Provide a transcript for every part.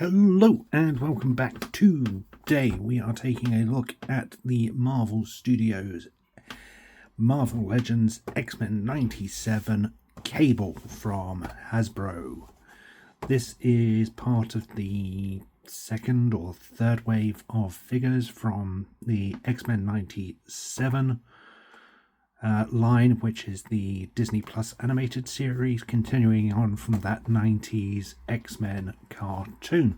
Hello and welcome back. Today we are taking a look at the Marvel Studios Marvel Legends X-Men 97 Cable from Hasbro. This is part of the second or third wave of figures from the X-Men 97 line, which is the Disney Plus animated series, continuing on from that 90s X-Men cartoon.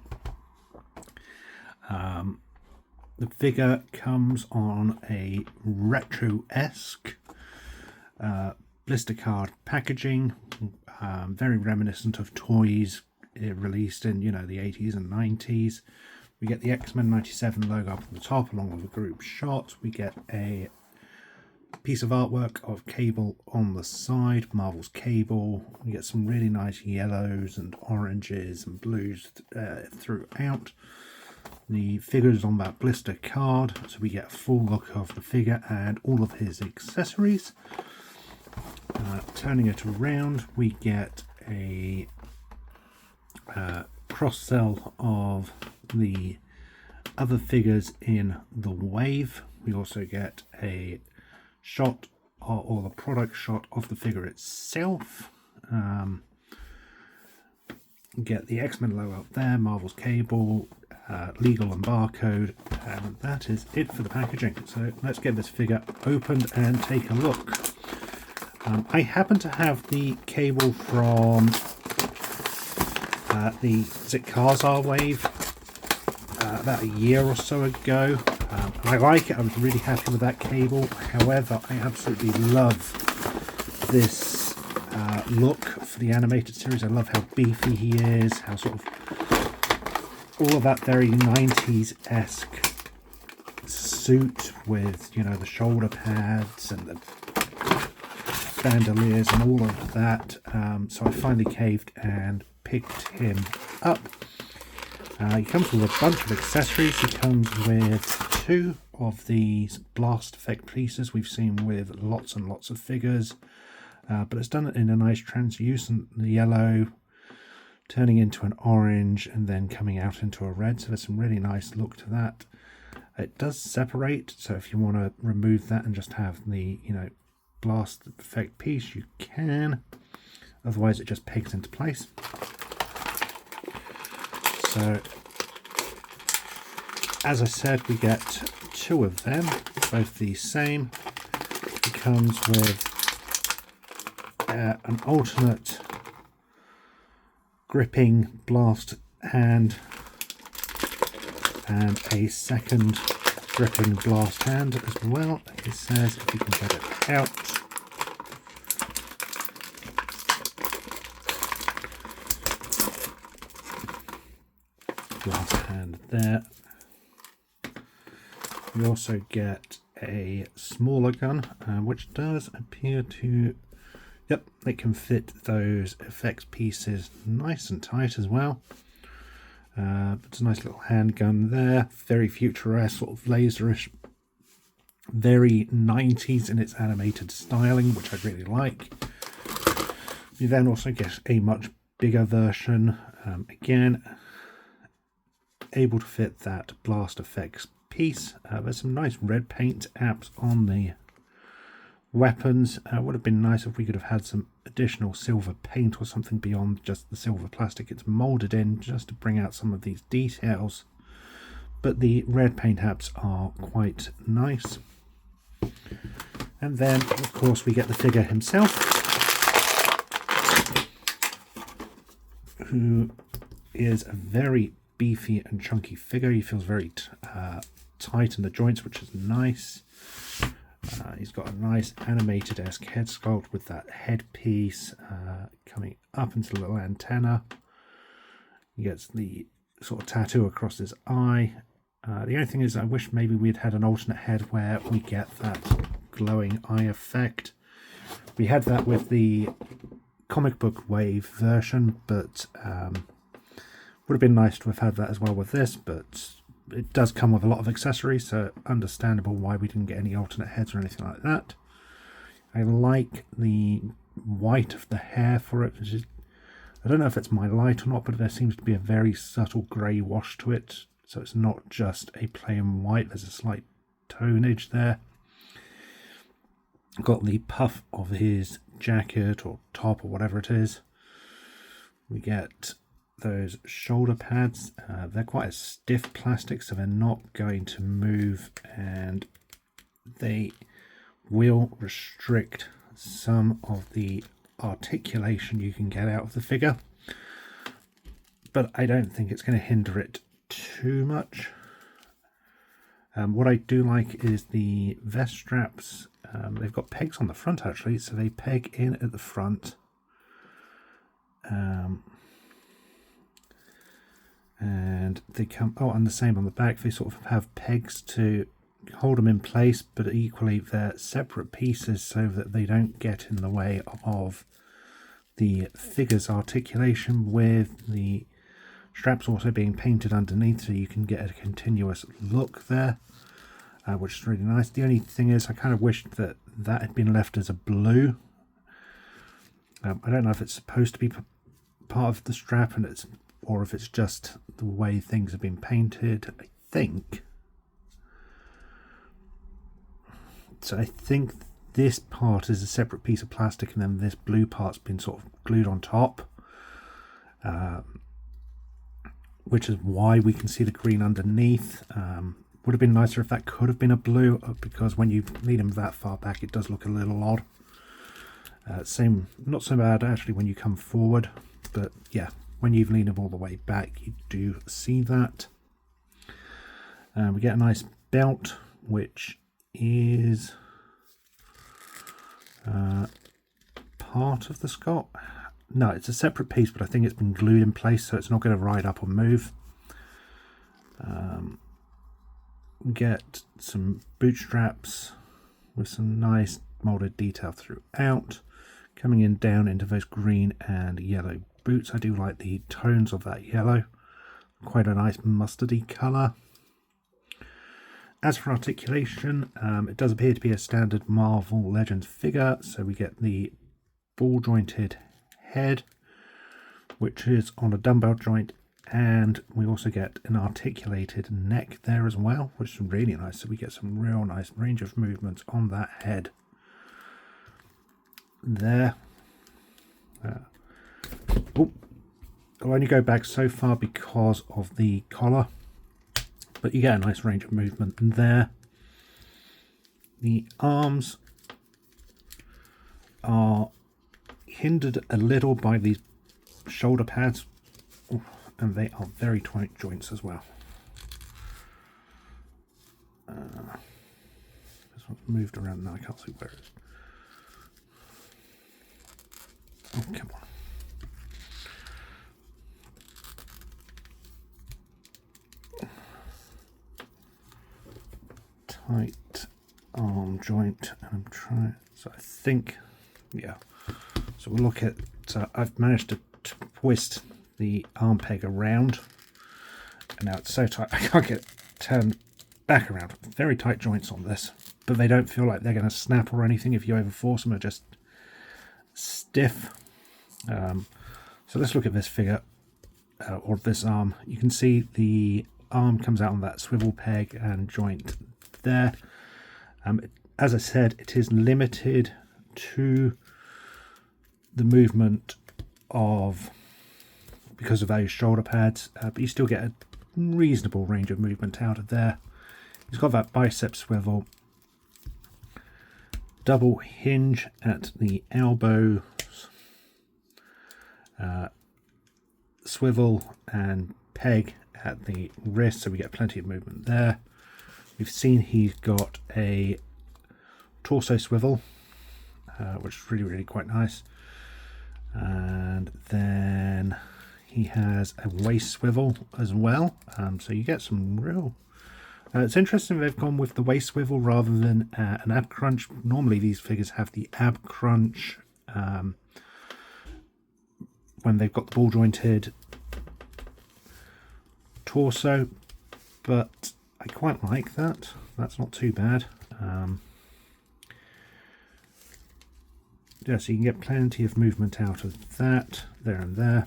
The figure comes on a retro-esque blister card packaging, very reminiscent of toys released in, the 80s and 90s. We get the X-Men 97 logo up on the top along with a group shot. We get a piece of artwork of Cable on the side, Marvel's Cable. We get some really nice yellows and oranges and blues throughout. The figure's on that blister card, so we get a full look of the figure and all of his accessories. Turning it around, we get a cross-sell of the other figures in the wave. We also get a shot or the product shot of the figure itself. Get the X-Men logo up there, Marvel's Cable, legal and barcode, and that is it for the packaging. So let's get this figure opened and take a look. I happen to have the Cable from the Kazar wave about a year or so ago. I like it. I was really happy with that Cable. However, I absolutely love this look for the animated series. I love how beefy he is, how sort of all of that very 90s-esque suit with, the shoulder pads and the bandoliers and all of that. So I finally caved and picked him up. He comes with a bunch of accessories. He comes with 2 of these blast effect pieces we've seen with lots and lots of figures, but it's done it in a nice translucent yellow, turning into an orange and then coming out into a red, so there's some really nice look to that. It does separate, so if you want to remove that and just have the blast effect piece, you can. Otherwise it just pegs into place. So as I said, we get 2 of them, both the same. It comes with an alternate gripping blast hand and a second gripping blast hand as well. It says, if you can get it out. Blast hand there. We also get a smaller gun, which does appear to, it can fit those effects pieces nice and tight as well. It's a nice little handgun there, very futuresque, sort of laserish, very 90s in its animated styling, which I really like. You then also get a much bigger version, again, able to fit that blast effects piece. There's some nice red paint apps on the weapons. Would have been nice if we could have had some additional silver paint or something beyond just the silver plastic it's molded in, just to bring out some of these details. But the red paint apps are quite nice. And then, of course, we get the figure himself, who is a very beefy and chunky figure. He feels very tight in the joints, which is nice. He's got a nice animated-esque head sculpt with that headpiece coming up into the little antenna. He gets the sort of tattoo across his eye. The only thing is, I wish maybe we'd had an alternate head where we get that glowing eye effect. We had that with the comic book wave version, but would have been nice to have had that as well with this, but it does come with a lot of accessories, so understandable why we didn't get any alternate heads or anything like that. I like the white of the hair for it, which is I don't know if it's my light or not, but there seems to be a very subtle grey wash to it. So it's not just a plain white, there's a slight tonage there. Got the puff of his jacket or top or whatever it is. We get those shoulder pads. They're quite a stiff plastic, so they're not going to move, and they will restrict some of the articulation you can get out of the figure, but I don't think it's going to hinder it too much. What I do like is the vest straps. They've got pegs on the front actually, so they peg in at the front, and they come, oh, and the same on the back. They sort of have pegs to hold them in place, but equally they're separate pieces so that they don't get in the way of the figure's articulation, with the straps also being painted underneath, so you can get a continuous look there, which is really nice. The only thing is, I kind of wished that that had been left as a blue. I don't know if it's supposed to be part of the strap, or if it's just the way things have been painted. I think this part is a separate piece of plastic, and then this blue part's been sort of glued on top, which is why we can see the green underneath. Would have been nicer if that could have been a blue, because when you lean them that far back it does look a little odd. Same, not so bad actually when you come forward, but yeah, when you've leaned them all the way back you do see that. We get a nice belt, which is part of the Scott. No, it's a separate piece, but I think it's been glued in place, so it's not going to ride up or move. Get some boot straps with some nice molded detail throughout, coming in down into those green and yellow boots. I do like the tones of that yellow, quite a nice mustardy colour. As for articulation, it does appear to be a standard Marvel Legends figure, so we get the ball jointed head, which is on a dumbbell joint, and we also get an articulated neck there as well, which is really nice. So we get some real nice range of movements on that head there. I'll only go back so far because of the collar, but you get a nice range of movement there. The arms are hindered a little by these shoulder pads, and they are very tight joints as well. This one's moved around now, I can't see where it is. Oh, come on. Tight arm joint, and I'm trying, so I think, yeah. So we'll look at, I've managed to twist the arm peg around, and now it's so tight I can't get it turned back around. Very tight joints on this, but they don't feel like they're going to snap or anything if you overforce them. They're just stiff. So let's look at this figure, or this arm. You can see the arm comes out on that swivel peg and joint there. As I said, it is limited to the movement of, because of those shoulder pads, but you still get a reasonable range of movement out of there. He's got that bicep swivel, double hinge at the elbows, swivel and peg at the wrist, so we get plenty of movement there. We've seen he's got a torso swivel, which is really quite nice, and then he has a waist swivel as well, so you get some real... it's interesting they've gone with the waist swivel rather than an ab crunch. Normally these figures have the ab crunch when they've got the ball jointed torso, but I quite like that. That's not too bad. Yeah, so you can get plenty of movement out of that, there and there.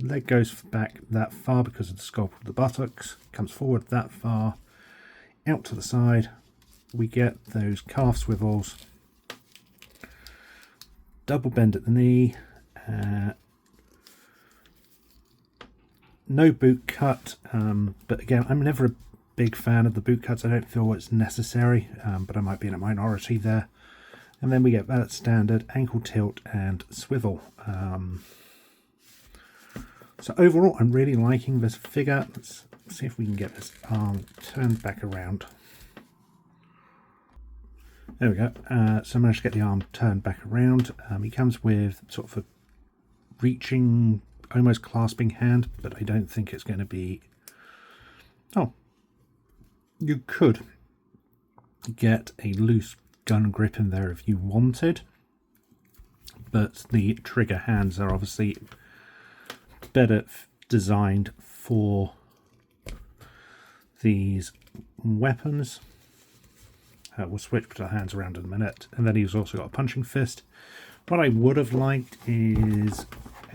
Leg goes back that far because of the sculpt of the buttocks, comes forward that far, out to the side. We get those calf swivels, double bend at the knee, no boot cut, but again, I'm never a big fan of the boot cuts. I don't feel it's necessary, but I might be in a minority there. And then we get that standard ankle tilt and swivel. So overall, I'm really liking this figure. Let's see if we can get this arm turned back around. There we go. So I managed to get the arm turned back around. He comes with sort of a reaching, almost clasping hand, but I don't think it's going to be... Oh, you could get a loose gun grip in there if you wanted, but the trigger hands are obviously better designed for these weapons. We'll switch the hands around in a minute. And then he's also got a punching fist. What I would have liked is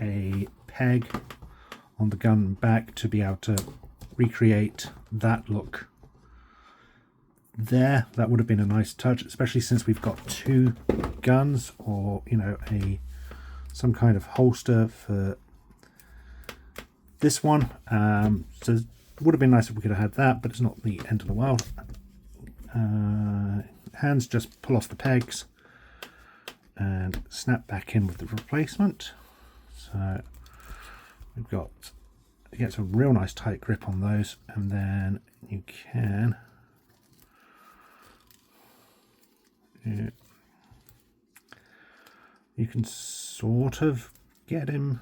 a peg on the gun back to be able to recreate that look there. That would have been a nice touch, especially since we've got two guns, or you know, some kind of holster for this one. So it would have been nice if we could have had that, but it's not the end of the world. Hands just pull off the pegs and snap back in with the replacement. So we've got, it gets a real nice tight grip on those, and then you can sort of get him.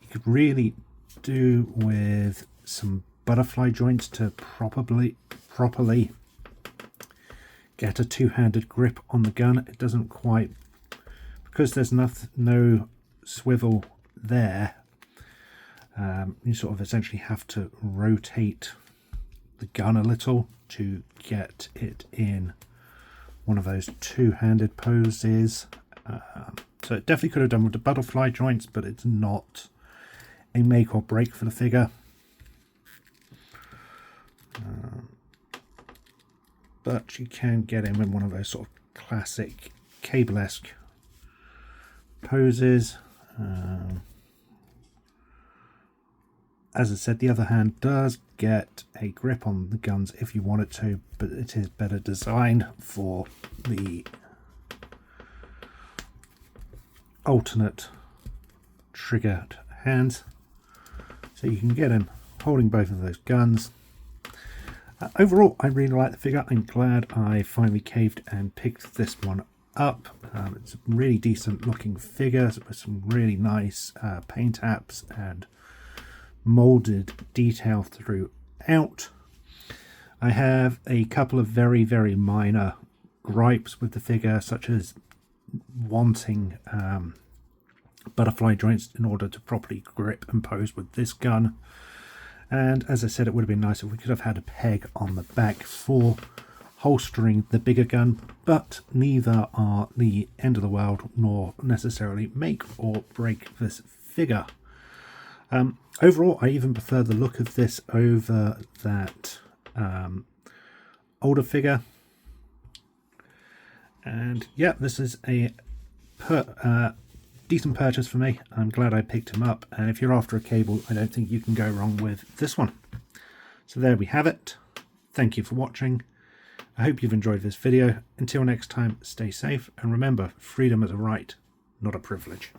You could really do with some butterfly joints to properly get a two-handed grip on the gun. It doesn't quite, because there's no swivel there. You sort of essentially have to rotate the gun a little to get it in one of those two-handed poses. So it definitely could have done with the butterfly joints, but it's not a make or break for the figure. But you can get him in one of those sort of classic Cable-esque poses. As I said, the other hand does get a grip on the guns if you want it to, but it is better designed for the alternate triggered hands. So you can get him holding both of those guns. Overall, I really like the figure. I'm glad I finally caved and picked this one up. It's a really decent looking figure with some really nice paint apps and molded detail throughout. I have a couple of very, very minor gripes with the figure, such as wanting butterfly joints in order to properly grip and pose with this gun. And as I said, it would have been nice if we could have had a peg on the back for holstering the bigger gun, but neither are the end of the world nor necessarily make or break this figure. Overall, I even prefer the look of this over that older figure. And yeah, this is a decent purchase for me. I'm glad I picked him up, and if you're after a Cable, I don't think you can go wrong with this one. So there we have it. Thank you for watching. I hope you've enjoyed this video. Until next time, stay safe, and remember, freedom is a right, not a privilege.